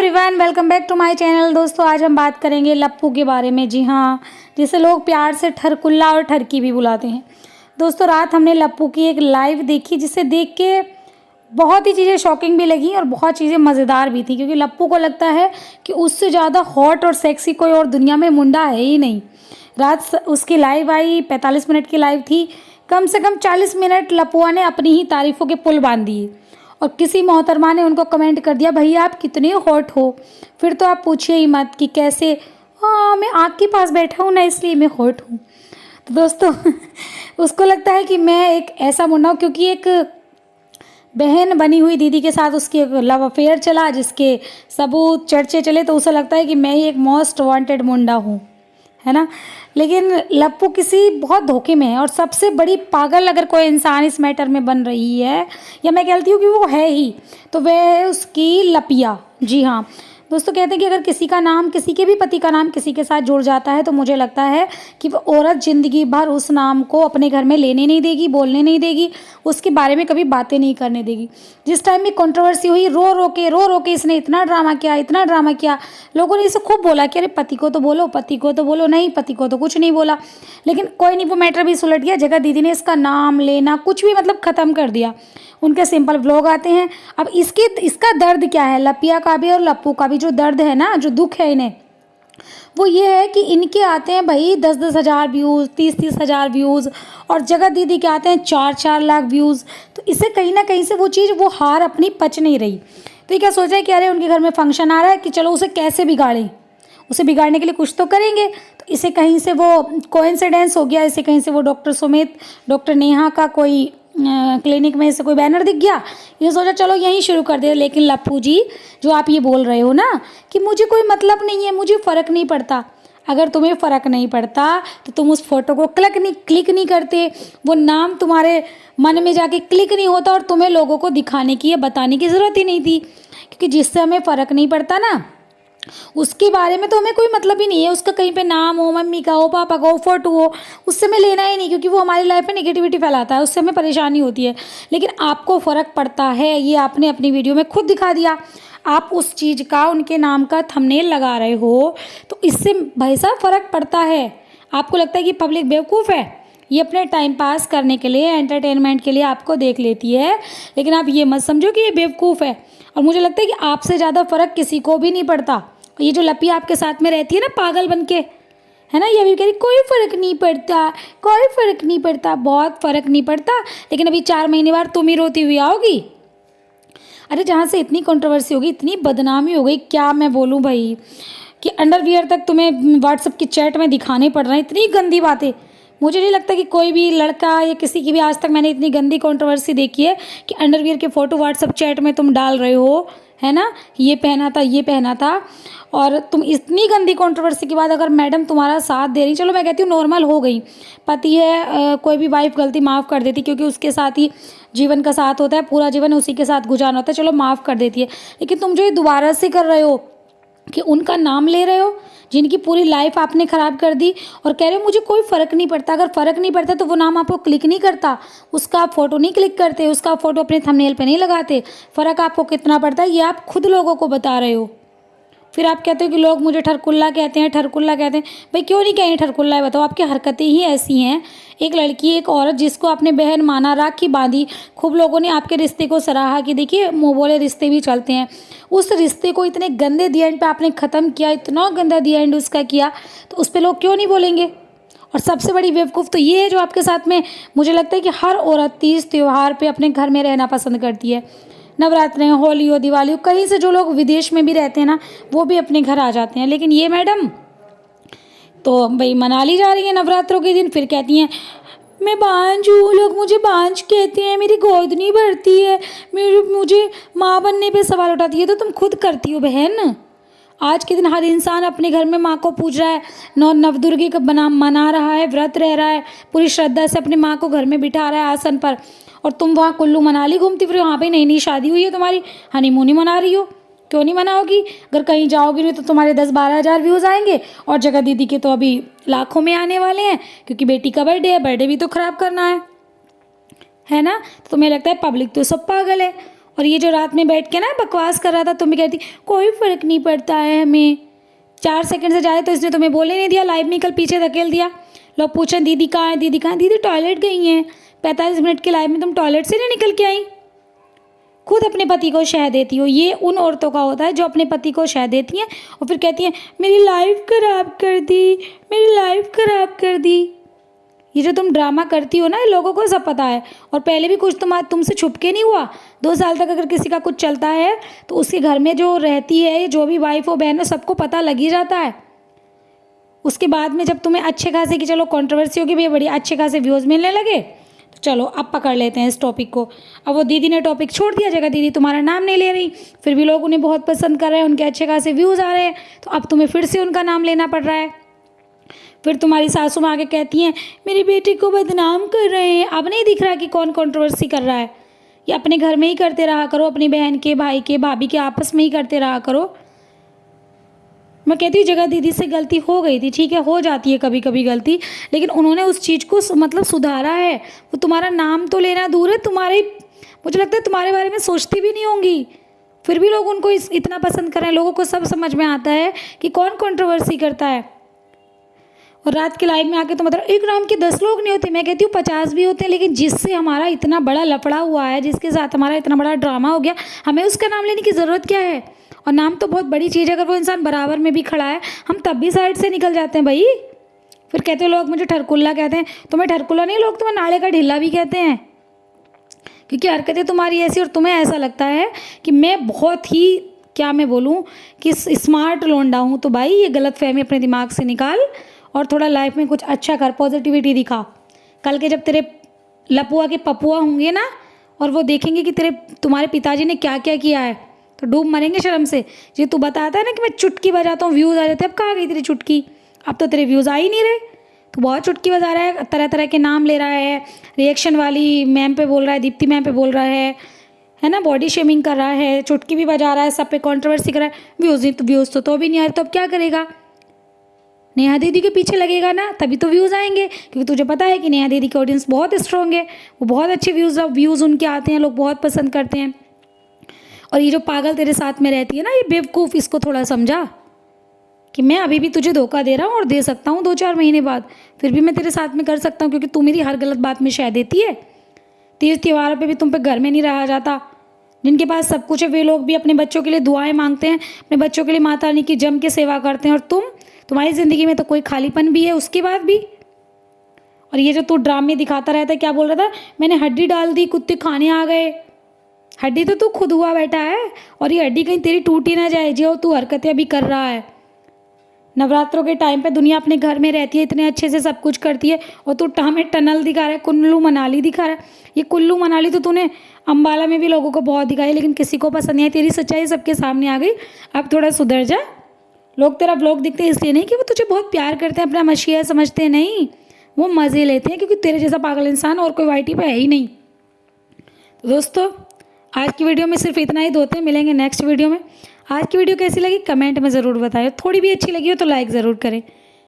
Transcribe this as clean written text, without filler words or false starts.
Everyone, welcome back to my channel. दोस्तों, आज हम बात करेंगे लप्पू के बारे में। जी हाँ, जिसे लोग प्यार से ठरकुल्ला और ठरकी भी बुलाते हैं। दोस्तों, रात हमने लप्पू की एक लाइव देखी, जिसे देख के बहुत ही चीज़ें शॉकिंग भी लगी और बहुत चीज़ें मज़ेदार भी थी, क्योंकि लप्पू को लगता है कि उससे ज़्यादा हॉट और सेक्सी कोई और दुनिया में मुंडा है ही नहीं। रात उसकी लाइव आई, 45 मिनट की लाइव थी। कम से कम 40 मिनट लप्पुआ ने अपनी ही तारीफ़ों के पुल बांध दिए और किसी मोहतरमा ने उनको कमेंट कर दिया, भैया आप कितने हॉट हो। फिर तो आप पूछिए ही मत कि कैसे। हाँ, मैं आग के पास बैठा हूँ ना, इसलिए मैं हॉट हूँ। तो दोस्तों उसको लगता है कि मैं एक ऐसा मुंडा हूँ, क्योंकि एक बहन बनी हुई दीदी के साथ उसकी एक लव अफेयर चला, जिसके सबूत चर्चे चले, तो उसे लगता है कि मैं ही एक मोस्ट वांटेड मुंडा हूँ, है ना। लेकिन लप्पू किसी बहुत धोखे में है, और सबसे बड़ी पागल अगर कोई इंसान इस मैटर में बन रही है, या मैं कहती हूँ कि वो है ही, तो वह है उसकी लपिया। जी हाँ दोस्तों, कहते हैं कि अगर किसी का नाम, किसी के भी पति का नाम किसी के साथ जुड़ जाता है, तो मुझे लगता है कि वो औरत ज़िंदगी भर उस नाम को अपने घर में लेने नहीं देगी, बोलने नहीं देगी, उसके बारे में कभी बातें नहीं करने देगी। जिस टाइम में कंट्रोवर्सी हुई, रो रो के इसने इतना ड्रामा किया, इतना ड्रामा किया। लोगों ने इसे खूब बोला कि अरे पति को तो बोलो, पति को तो बोलो। नहीं, पति को तो कुछ नहीं बोला। लेकिन कोई नहीं, वो मैटर भी सुलट गया। जगह दीदी ने इसका नाम लेना कुछ भी मतलब ख़त्म कर दिया। उनके सिंपल व्लॉग आते हैं। अब इसका दर्द क्या है, लपिया का भी और लप्पू का भी जो दर्द है ना, जो दुख है इन्हें, वो ये है कि इनके आते हैं भाई 10-10 हज़ार व्यूज़, 30-30 हज़ार व्यूज़, और जगत दीदी के आते हैं 4-4 लाख व्यूज़। तो इसे कहीं ना कहीं से वो चीज़, वो हार अपनी पच नहीं रही। तो ये क्या सोच रहे हैं कि अरे उनके घर में फंक्शन आ रहा है, कि चलो उसे कैसे बिगाड़ें, उसे बिगाड़ने के लिए कुछ तो करेंगे। तो इसे कहीं से वो कोइंसिडेंस हो गया, इसे कहीं से वो डॉक्टर सुमित, डॉक्टर नेहा का कोई क्लिनिक में इसे कोई बैनर दिख गया, ये सोचा चलो यहीं शुरू कर दे। लेकिन लप्पू जी, जो आप ये बोल रहे हो ना कि मुझे कोई मतलब नहीं है, मुझे फ़र्क नहीं पड़ता, अगर तुम्हें फ़र्क नहीं पड़ता तो तुम उस फोटो को क्लिक नहीं करते, वो नाम तुम्हारे मन में जाके क्लिक नहीं होता, और तुम्हें लोगों को दिखाने की या बताने की ज़रूरत ही नहीं थी। क्योंकि जिससे हमें फ़र्क नहीं पड़ता ना, उसके बारे में तो हमें कोई मतलब ही नहीं है। उसका कहीं पे नाम हो, मम्मी का हो, पापा का हो, फोटो हो, उससे हमें लेना ही नहीं, क्योंकि वो हमारी लाइफ में नेगेटिविटी फैलाता है, उससे हमें परेशानी होती है। लेकिन आपको फ़र्क पड़ता है, ये आपने अपनी वीडियो में खुद दिखा दिया। आप उस चीज़ का, उनके नाम का थंबनेल लगा रहे हो, तो इससे भाई साहब फ़र्क पड़ता है। आपको लगता है कि पब्लिक बेवकूफ़ है, ये अपने टाइम पास करने के लिए, एंटरटेनमेंट के लिए आपको देख लेती है। लेकिन आप ये मत समझो कि ये बेवकूफ़ है। और मुझे लगता है कि आपसे ज़्यादा फ़र्क किसी को भी नहीं पड़ता। ये जो लपिया आपके साथ में रहती है ना, पागल बन के, है ना, ये भी कह रही कोई फ़र्क नहीं पड़ता, कोई फ़र्क नहीं पड़ता। बहुत फ़र्क नहीं पड़ता, लेकिन अभी 4 महीने बाद तुम ही रोती हुई आओगी। अरे जहाँ से इतनी कंट्रोवर्सी होगी, इतनी बदनामी हो गई, क्या मैं बोलूँ भाई, कि अंडरवियर तक तुम्हें व्हाट्सएप की चैट में दिखाने पड़ रहे हैं, इतनी गंदी बातें। मुझे नहीं लगता कि कोई भी लड़का या किसी की भी आज तक मैंने इतनी गंदी कंट्रोवर्सी देखी है कि अंडरवियर के फ़ोटो व्हाट्सएप चैट में तुम डाल रहे हो, है ना, ये पहना था, ये पहना था। और तुम इतनी गंदी कंट्रोवर्सी के बाद अगर मैडम तुम्हारा साथ दे रही, चलो मैं कहती हूँ नॉर्मल हो गई, पति है, कोई भी वाइफ गलती माफ़ कर देती, क्योंकि उसके साथ ही जीवन का साथ होता है, पूरा जीवन उसी के साथ गुजारना होता है, चलो माफ़ कर देती है। लेकिन तुम जो ये दोबारा से कर रहे हो कि उनका नाम ले रहे हो, जिनकी पूरी लाइफ आपने ख़राब कर दी, और कह रहे हो मुझे कोई फ़र्क नहीं पड़ता। अगर फ़र्क नहीं पड़ता तो वो नाम आपको क्लिक नहीं करता, उसका आप फ़ोटो नहीं क्लिक करते, उसका फ़ोटो अपने थंबनेल पे नहीं लगाते। फ़र्क आपको कितना पड़ता है, ये आप खुद लोगों को बता रहे हो। फिर आप कहते हो कि लोग मुझे ठरकुल्ला कहते हैं, ठरकुल्ला कहते हैं। भाई क्यों नहीं कहें ठरकुल्ला है, बताओ, आपकी हरकतें ही ऐसी हैं। एक लड़की, एक औरत जिसको आपने बहन माना, राखी बांधी, खूब लोगों ने आपके रिश्ते को सराहा कि देखिए मुँह बोले रिश्ते भी चलते हैं। उस रिश्ते को इतने गंदे दी एंड पे आपने ख़त्म किया, इतना गंदा दी एंड उसका किया, तो उस पर लोग क्यों नहीं बोलेंगे। और सबसे बड़ी बेवकूफ़ तो ये है जो आपके साथ में, मुझे लगता है कि हर औरत तीज त्यौहार पे अपने घर में रहना पसंद करती है। नवरात्रे, होली हो, दिवाली हो, कहीं से जो लोग विदेश में भी रहते हैं ना, वो भी अपने घर आ जाते हैं। लेकिन ये मैडम तो भाई मनाली जा रही है नवरात्रों के दिन, फिर कहती हैं मैं बांझ हूँ, लोग मुझे बांझ कहते हैं, मेरी गोद नहीं भरती है, मुझे माँ बनने पे सवाल उठाती है। तो तुम खुद करती हो बहन। आज के दिन हर इंसान अपने घर में माँ को पूज रहा है, नवदुर्गे का मना रहा है, व्रत रह रहा है, पूरी श्रद्धा से अपनी माँ को घर में बिठा रहा है आसन पर, और तुम वहाँ कुल्लू मनाली घूमती फिर, वहाँ पे नई नई शादी हुई है तुम्हारी, हनीमून ही मना रही हो। क्यों नहीं मनाओगी, अगर कहीं जाओगी नहीं तो तुम्हारे 10-12 हज़ार व्यूज़ आएंगे, और जगह दीदी के तो अभी लाखों में आने वाले हैं, क्योंकि बेटी का बर्थडे है, बर्थडे भी तो ख़राब करना है ना। तो तुम्हें लगता है पब्लिक तो सब पागल है। और ये जो रात में बैठ के ना बकवास कर रहा था, तुम भी कहती कोई फ़र्क नहीं पड़ता है हमें, 4 सेकंड से ज़्यादा तो इसने तुम्हें बोलने नहीं दिया, लाइव में कल पीछे धकेल दिया। लोग पूछें दीदी कहाँ है, दीदी कहाँ है, दीदी टॉयलेट गई हैं। 45 मिनट के लाइव में तुम टॉयलेट से नहीं निकल के आई। खुद अपने पति को शह देती हो। ये उन औरतों का होता है जो अपने पति को शह देती हैं और फिर कहती हैं मेरी लाइफ ख़राब कर दी, मेरी लाइफ ख़राब कर दी। ये जो तुम ड्रामा करती हो ना, ये लोगों को सब पता है। और पहले भी कुछ तुमसे छुप के नहीं हुआ। 2 साल तक अगर किसी का कुछ चलता है तो उसके घर में जो रहती है, जो भी वाइफ हो बहन हो, सबको पता लग ही जाता है। उसके बाद में जब तुम्हें अच्छे खासे कि चलो कंट्रोवर्सी होगी भैया, बड़ी अच्छे खासे व्यूज़ मिलने लगे, तो चलो अब पकड़ लेते हैं इस टॉपिक को। अब वो दीदी ने टॉपिक छोड़ दिया, जगह दीदी तुम्हारा नाम नहीं ले रही, फिर भी लोग उन्हें बहुत पसंद कर रहे हैं, उनके अच्छे खासे व्यूज़ आ रहे हैं, तो अब तुम्हें फिर से उनका नाम लेना पड़ रहा है। फिर तुम्हारी सासू माँ आके कहती हैं मेरी बेटी को बदनाम कर रहे हैं। अब नहीं दिख रहा कि कौन कंट्रोवर्सी कर रहा है। ये अपने घर में ही करते रहा करो, अपनी बहन के, भाई के, भाभी के आपस में ही करते रहा करो। मैं कहती हूँ जगह दीदी से गलती हो गई थी, ठीक है, हो जाती है कभी कभी गलती, लेकिन उन्होंने उस चीज़ को मतलब सुधारा है। वो तुम्हारा नाम तो लेना दूर है, तुम्हारे, मुझे लगता है तुम्हारे बारे में सोचती भी नहीं होंगी, फिर भी लोग उनको इतना पसंद कर रहे हैं। लोगों को सब समझ में आता है कि कौन कंट्रोवर्सी करता है। और रात के लाइव में आके तो मतलब एक नाम के 10 लोग नहीं होते, मैं कहती हूँ 50 भी होते हैं, लेकिन जिससे हमारा इतना बड़ा लफड़ा हुआ है, जिसके साथ हमारा इतना बड़ा ड्रामा हो गया, हमें उसका नाम लेने की ज़रूरत क्या है। और नाम तो बहुत बड़ी चीज़ है, अगर वो इंसान बराबर में भी खड़ा है हम तब भी साइड से निकल जाते हैं भाई। फिर कहते हैं लोग मुझे ठरकुल्ला कहते हैं, तुम्हें ठरकुल्ला नहीं, लोग तुम्हें नाले का ढिल्ला भी कहते हैं, क्योंकि हरकतें तुम्हारी ऐसी और तुम्हें ऐसा लगता है कि मैं बहुत ही, क्या मैं बोलूँ, कि स्मार्ट लोंडा हूँ। तो भाई ये गलतफहमी अपने दिमाग से निकाल और थोड़ा लाइफ में कुछ अच्छा कर, पॉजिटिविटी दिखा। कल के जब तेरे लपुआ के पपुआ होंगे ना और वो देखेंगे कि तुम्हारे पिताजी ने क्या क्या किया है, तो डूब मरेंगे शर्म से। ये तू बताता है ना कि मैं चुटकी बजाता हूँ व्यूज़ आ जाते हैं, अब कहाँ गई तेरी चुटकी, अब तो तेरे व्यूज़ आ ही नहीं रहे। तो बहुत चुटकी बजा रहा है, तरह तरह के नाम ले रहा है, रिएक्शन वाली मैम पे बोल रहा है, दीप्ति मैम पे बोल रहा है ना, बॉडी शेमिंग कर रहा है, चुटकी भी बजा रहा है, सब पे कंट्रोवर्सी कर रहा है। व्यूज़ तो भी नहीं आ रहे, तो अब क्या करेगा, नेहा दीदी के पीछे लगेगा ना, तभी तो व्यूज़ आएंगे, क्योंकि तुझे पता है कि नेहा दीदी की ऑडियंस बहुत स्ट्रॉन्ग है, वो बहुत अच्छे व्यूज़ उनके आते हैं, लोग बहुत पसंद करते हैं। और ये जो पागल तेरे साथ में रहती है ना, ये बेवकूफ़, इसको थोड़ा समझा कि मैं अभी भी तुझे धोखा दे रहा हूँ और दे सकता हूँ 2-4 महीने बाद, फिर भी मैं तेरे साथ में कर सकता हूँ, क्योंकि तू मेरी हर गलत बात में शह देती है। तीज त्योहारों पे भी तुम पे घर में नहीं रहा जाता। जिनके पास सब कुछ है वे लोग भी अपने बच्चों के लिए दुआएं मांगते हैं, अपने बच्चों के लिए माता रानी की जम के सेवा करते हैं, और तुम्हारी ज़िंदगी में तो कोई खालीपन भी है उसके बाद भी। और ये जो तू ड्रामे दिखाता रहता है, क्या बोल रहा था, मैंने हड्डी डाल दी कुत्ते खाने आ गए। हड्डी तो तू खुद हुआ बैठा है, और ये हड्डी कहीं तेरी टूटी ना जाए जो तू हरकतें अभी कर रहा है। नवरात्रों के टाइम पे दुनिया अपने घर में रहती है, इतने अच्छे से सब कुछ करती है, और तू हमें टनल दिखा रहा है, कुल्लू मनाली दिखा रहा है। ये कुल्लू मनाली तो तूने अम्बाला में भी लोगों को बहुत दिखाई, लेकिन किसी को पसंद नहीं आई। तेरी सच्चाई सबके सामने आ गई, अब थोड़ा सुधर जा। लोग तेरा ब्लॉग दिखते हैं इसलिए नहीं कि वो तुझे बहुत प्यार करते हैं, अपना मशीहा समझते हैं, नहीं, वो मज़े लेते हैं, क्योंकि तेरे जैसा पागल इंसान और कोई वाईटी पे है ही नहीं। तो दोस्तों आज की वीडियो में सिर्फ इतना ही, दोते हैं, मिलेंगे नेक्स्ट वीडियो में। आज की वीडियो कैसी लगी कमेंट में ज़रूर बताएं, थोड़ी भी अच्छी लगी हो तो लाइक ज़रूर करें।